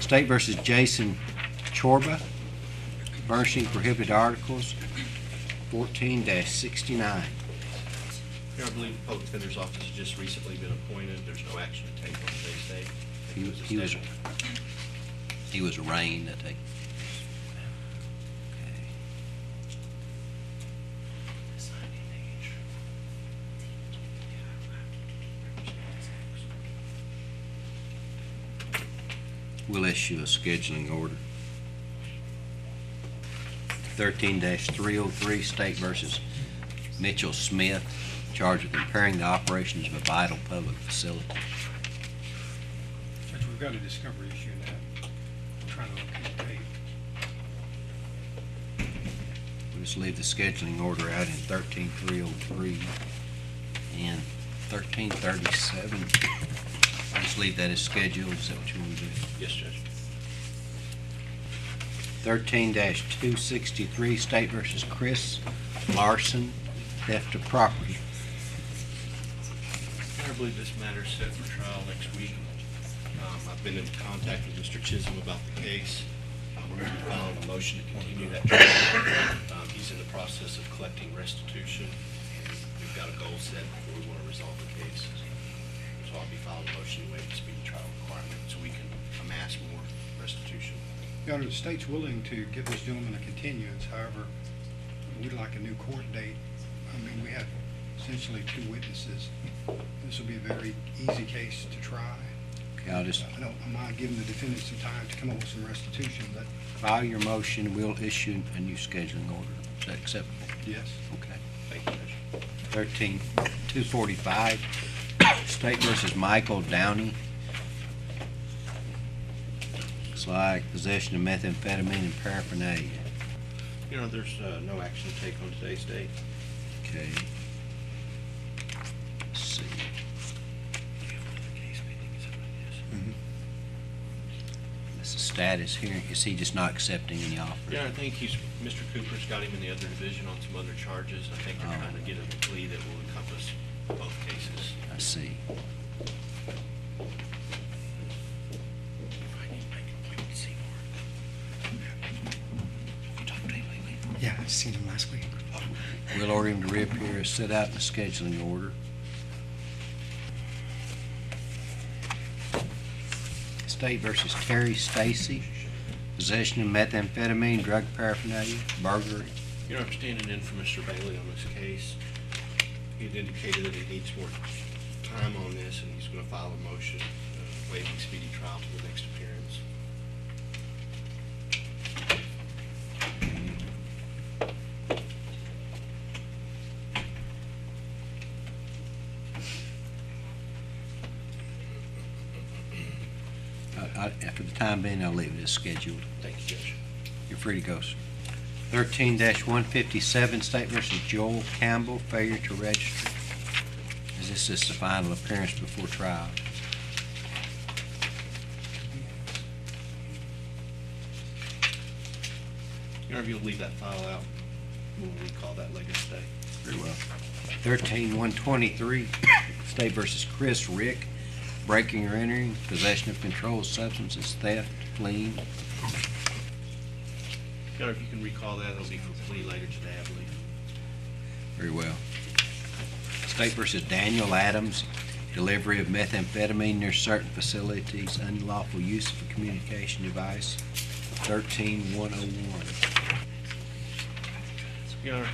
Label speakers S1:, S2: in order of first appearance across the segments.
S1: State versus Jason Chorba, furnishing prohibited articles, 14-69.
S2: Here, I believe the Public Defender's Office has just recently been appointed. There's no action to take on today's date.
S1: He was arraigned, I think. We'll issue a scheduling order. 13-303, State versus Mitchell Smith, charged with impairing the operations of a vital public facility.
S3: Judge, we've got a discovery issue in that. I'm trying to locate the date.
S1: We'll just leave the scheduling order out in 13-303 and 13-37. Just leave that as scheduled. Is that what you want to do?
S2: Yes, Judge.
S1: 13-263, State versus Chris Larson, theft of property.
S2: I believe this matter is set for trial next week. I've been in contact with Mr. Chisholm about the case. We're going to be filing a motion to continue that trial. He's in the process of collecting restitution, and we've got a goal set before we want to resolve the case. So I'll be filing a motion to waive the speedy trial requirement so we can amass more restitution.
S3: Your Honor, the state's willing to give this gentleman a continuance. However, we'd like a new court date. I mean, we have essentially two witnesses. This will be a very easy case to try.
S1: Okay, I'm
S3: not giving the defendant some time to come up with some restitution, but
S1: file your motion. We'll issue a new scheduling order. Is that acceptable?
S3: yes.
S1: Okay.
S2: Thank you, Judge.
S1: 13-245, State versus Michael Downey. Looks like possession of methamphetamine and paraphernalia.
S2: You know, there's no action to take on today's date.
S1: Okay. Let's see. What's the status here? Is he just not accepting any offers?
S2: Yeah, I think Mr. Cooper's got him in the other division on some other charges. I think they're trying to get a plea that will encompass both cases.
S1: I see.
S3: Yeah, I seen him last week.
S1: We'll order him to reappear as set out in the scheduling order. State versus Terry Stacy, possession of methamphetamine, drug paraphernalia, burglary.
S2: You know, I'm standing in for Mr. Bailey on this case. He had indicated that he needs more time on this, and he's going to file a motion waiving speedy trial to the next appearance.
S1: For the time being, I'll leave it as scheduled.
S2: Thank you, Judge.
S1: You're free to go, sir. 13-157, State versus Joel Campbell, failure to register. Is this the final appearance before trial?
S2: You know, if you'll leave that file out, we'll recall that later today.
S1: Very well. 13-123, State versus Chris Rick, breaking or entering, possession of controlled substances, theft, lien.
S2: You know, if you can recall that, it'll be for plea later today, I believe.
S1: Very well. State versus Daniel Adams, delivery of methamphetamine near certain facilities, unlawful use of a communication device, 13-101.
S2: Your Honor,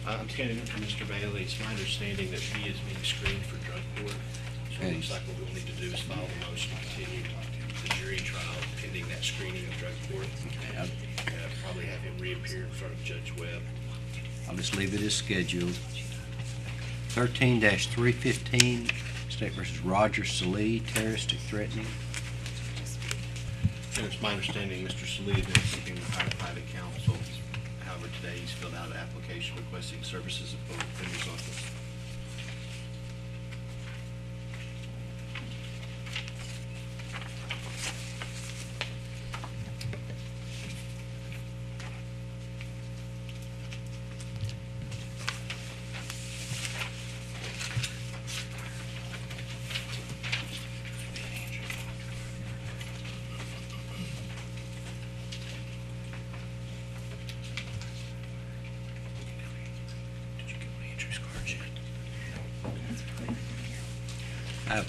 S2: I'm standing in for Mr. Bailey. It's my understanding that he is being screened for drug court. So it looks like what we'll need to do is file the motion to continue the jury trial pending that screening of drug court.
S1: Okay,
S2: Probably have him reappear in front of Judge Webb.
S1: I'll just leave it as scheduled. 13-315, State versus Roger Salee, terroristic threatening.
S2: And it's my understanding Mr. Salee has been seeking to hire private counsel. However, today he's filled out an application requesting services of both defender's office.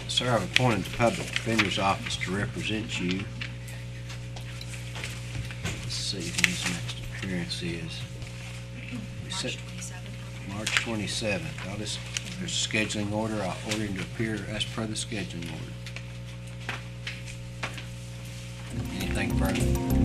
S1: Sir, I've appointed the Public Defender's Office to represent you. Let's see when his next appearance is. We set March 27th. There's a scheduling order. I'll order him to appear as per the scheduling order. Anything further?